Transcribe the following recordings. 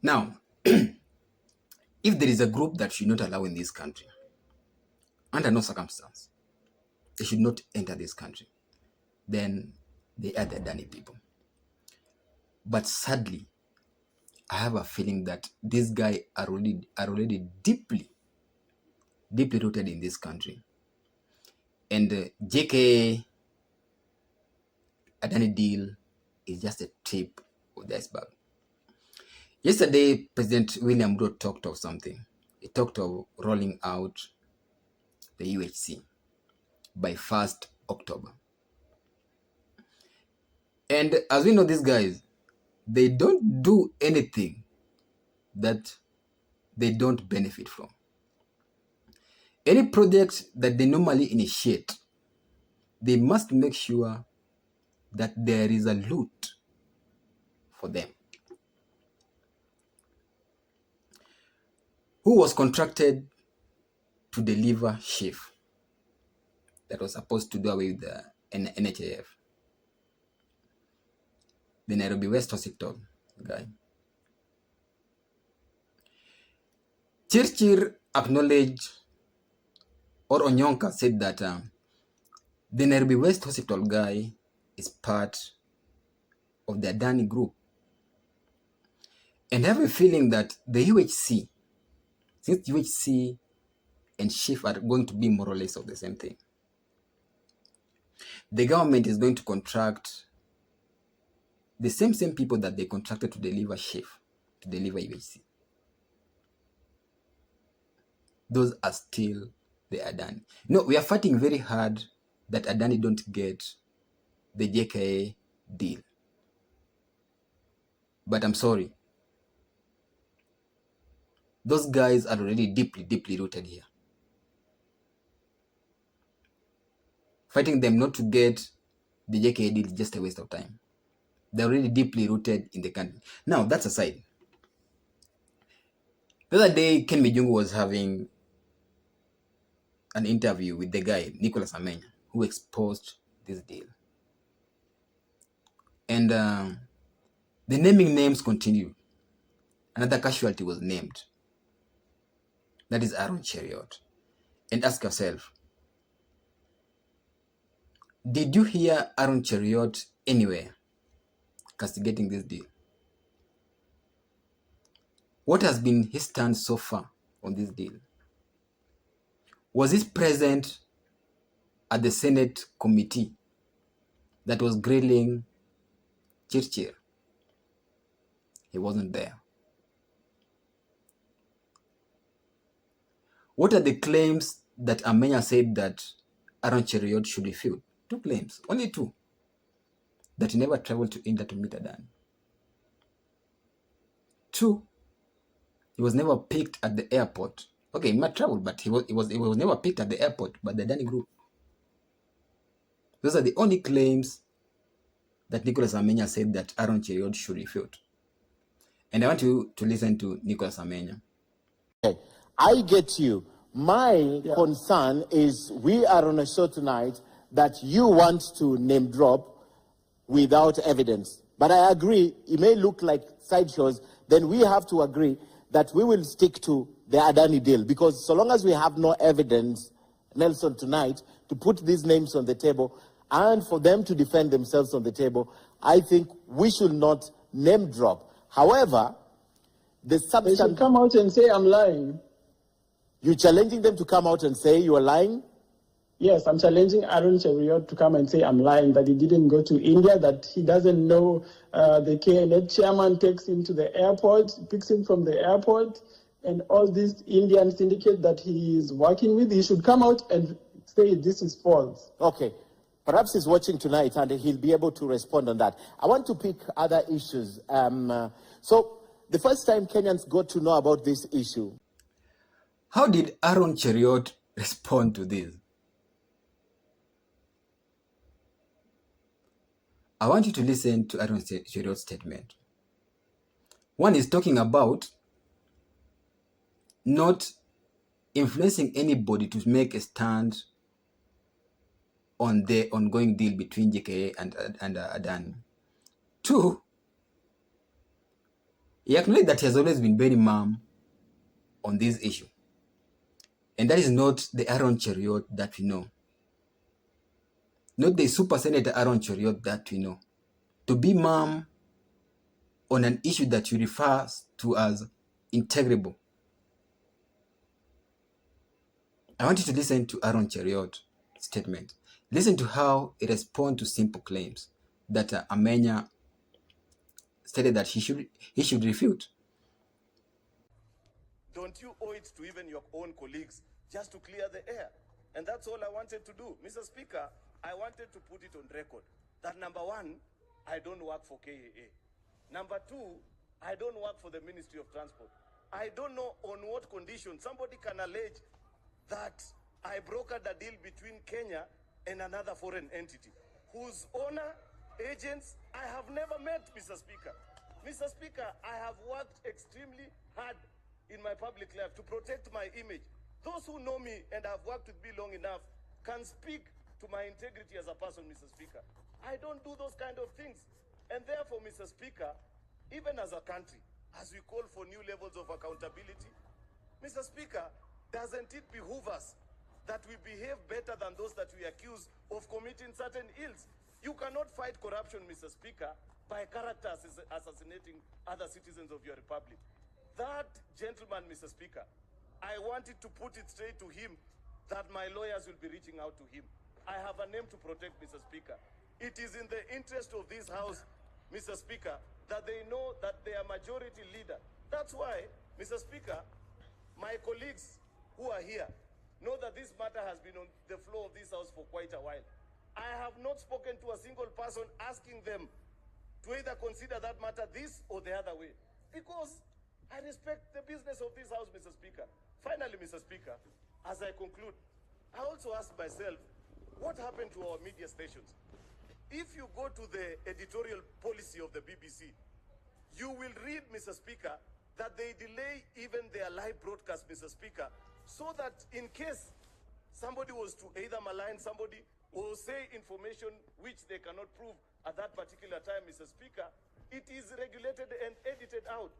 Now, if there is a group that should not allow in this country, under no circumstance, they should not enter this country, then they are the Adani people. But sadly, I have a feeling that these guys are already deeply rooted in this country. And JK Adani deal is just a tip of the iceberg. Yesterday, President William Ruto talked of something. He talked of rolling out the UHC by 1st October. And as we know, these guys, they don't do anything that they don't benefit from. Any project that they normally initiate, they must make sure that there is a loot for them. Who was contracted to deliver shift that was supposed to do away with the NHIF? The Nairobi West Hospital guy. Chirchir acknowledged, or Onyonka said that the Nairobi West Hospital guy is part of the Adani group. And I have a feeling that the UHC, since UHC and SHIF are going to be more or less of the same thing, the government is going to contract the same people that they contracted to deliver SHIF, to deliver UHC. Those are still the Adani. No, we are fighting very hard that Adani don't get the JKA deal. But I'm sorry. Those guys are already deeply rooted here. Fighting them not to get the JKA deal is just a waste of time. They're already deeply rooted in the country. Now, that's aside. The other day, Ken Mijungu was having an interview with the guy, Nicholas Amenya, who exposed this deal. And the naming names continued. Another casualty was named. That is Aron Cheruiyot. And ask yourself, did you hear Aron Cheruiyot anywhere castigating this deal? What has been his stance so far on this deal? Was he present at the Senate committee that was grilling Chirchir? He wasn't there. What are the claims that Amenya said that Aron Cheruiyot should refute? 2 claims, only 2. That he never traveled to India to meet Adani. 2, he was never picked at the airport. Okay, he might travel, but he was never picked at the airport by the Adani group. Those are the only claims that Nicholas Amenya said that Aron Cheruiyot should refute. And I want you to listen to Nicholas Amenya. Okay, I get you. My concern is we are on a show tonight that you want to name drop without evidence. But I agree, it may look like sideshows, then we have to agree that we will stick to the Adani deal. Because so long as we have no evidence, Nelson, tonight, to put these names on the table and for them to defend themselves on the table, I think we should not name drop. However, the substance... They should come out and say, I'm lying. You're challenging them to come out and say you are lying? Yes, I'm challenging Aron Cheruiyot to come and say I'm lying, that he didn't go to India, that he doesn't know the KNet chairman takes him to the airport, picks him from the airport, and all these Indian syndicate that he is working with. He should come out and say this is false. Okay. Perhaps he's watching tonight and he'll be able to respond on that. I want to pick other issues. So the first time Kenyans got to know about this issue. How did Aron Cheruiyot respond to this? I want you to listen to Aron Cheruiyot's statement. One is talking about not influencing anybody to make a stand on the ongoing deal between JKA and Adani. 2, He acknowledged that he has always been very mum on this issue. And that is not the Aron Cheruiyot that we know. Not the Super Senator Aron Cheruiyot that we know. To be mum on an issue that you refer to as integrable. I want you to listen to Aron Cheruiyot's statement. Listen to how he responds to simple claims that Amenya stated that he should refute. Don't you owe it to even your own colleagues just to clear the air? And that's all I wanted to do. Mr. Speaker, I wanted to put it on record that number one, I don't work for KAA. Number two, I don't work for the Ministry of Transport. I don't know on what condition somebody can allege that I brokered a deal between Kenya and another foreign entity whose owner, agents, I have never met, Mr. Speaker. Mr. Speaker, I have worked extremely hard in my public life to protect my image. Those who know me and have worked with me long enough can speak to my integrity as a person, Mr. Speaker. I don't do those kind of things. And therefore, Mr. Speaker, even as a country, as we call for new levels of accountability, Mr. Speaker, doesn't it behoove us that we behave better than those that we accuse of committing certain ills? You cannot fight corruption, Mr. Speaker, by character assassinating other citizens of your republic. That gentleman, Mr. Speaker, I wanted to put it straight to him that my lawyers will be reaching out to him. I have a name to protect, Mr. Speaker. It is in the interest of this House, Mr. Speaker, that they know that they are majority leader. That's why, Mr. Speaker, my colleagues who are here know that this matter has been on the floor of this House for quite a while. I have not spoken to a single person asking them to either consider that matter this or the other way, because I respect the business of this House, Mr. Speaker. Finally, Mr. Speaker, as I conclude, I also ask myself, what happened to our media stations? If you go to the editorial policy of the BBC, you will read, Mr. Speaker, that they delay even their live broadcast, Mr. Speaker, so that in case somebody was to either malign somebody or say information which they cannot prove at that particular time, Mr. Speaker, it is regulated and edited out.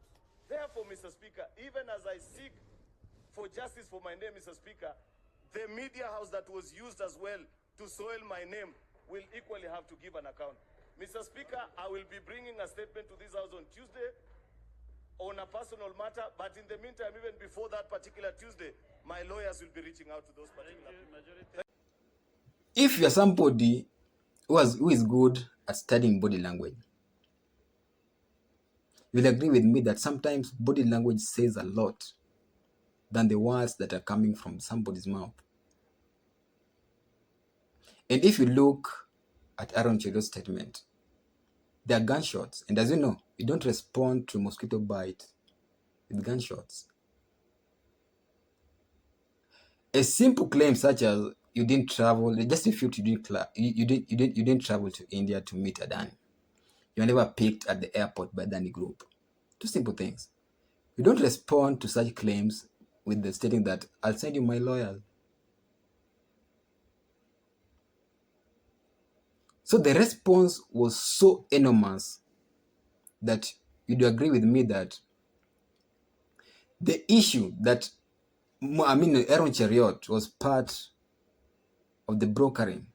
Therefore, Mr. Speaker, even as I seek for justice for my name, Mr. Speaker, the media house that was used as well to soil my name will equally have to give an account. Mr. Speaker, I will be bringing a statement to this House on Tuesday on a personal matter, but in the meantime, even before that particular Tuesday, my lawyers will be reaching out to those particular people. If you're somebody who is good at studying body language, you'll agree with me that sometimes body language says a lot than the words that are coming from somebody's mouth. And if you look at Aron Cheruiyot's statement, there are gunshots. And as you know, you don't respond to mosquito bite with gunshots. A simple claim such as you didn't travel, just refute you didn't travel to India to meet Adani. You were never picked at the airport by Adani Group. Two simple things. You don't respond to such claims with the stating that I'll send you my lawyers. So the response was so enormous that you'd agree with me that the issue that Aron Cheruiyot was part of the brokering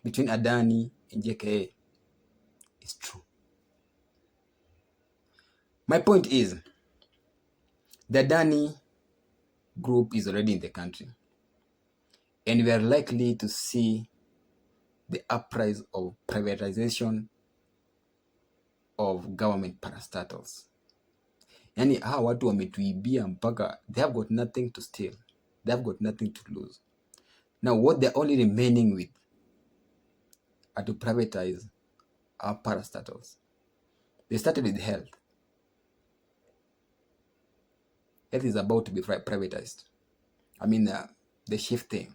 between Adani and JKA is true. My point is, the Adani group is already in the country, and we are likely to see the uprise of privatization of government parastatals. Yani hawa watu wametuibia mpaka they have got nothing to steal. They have got nothing to lose. Now what they're only remaining with are to privatize our parastatals. They started with health. Health is about to be privatized. I mean, the shifting.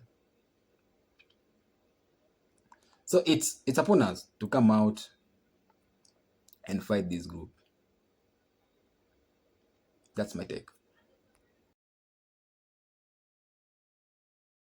So it's upon us to come out and fight this group. That's my take.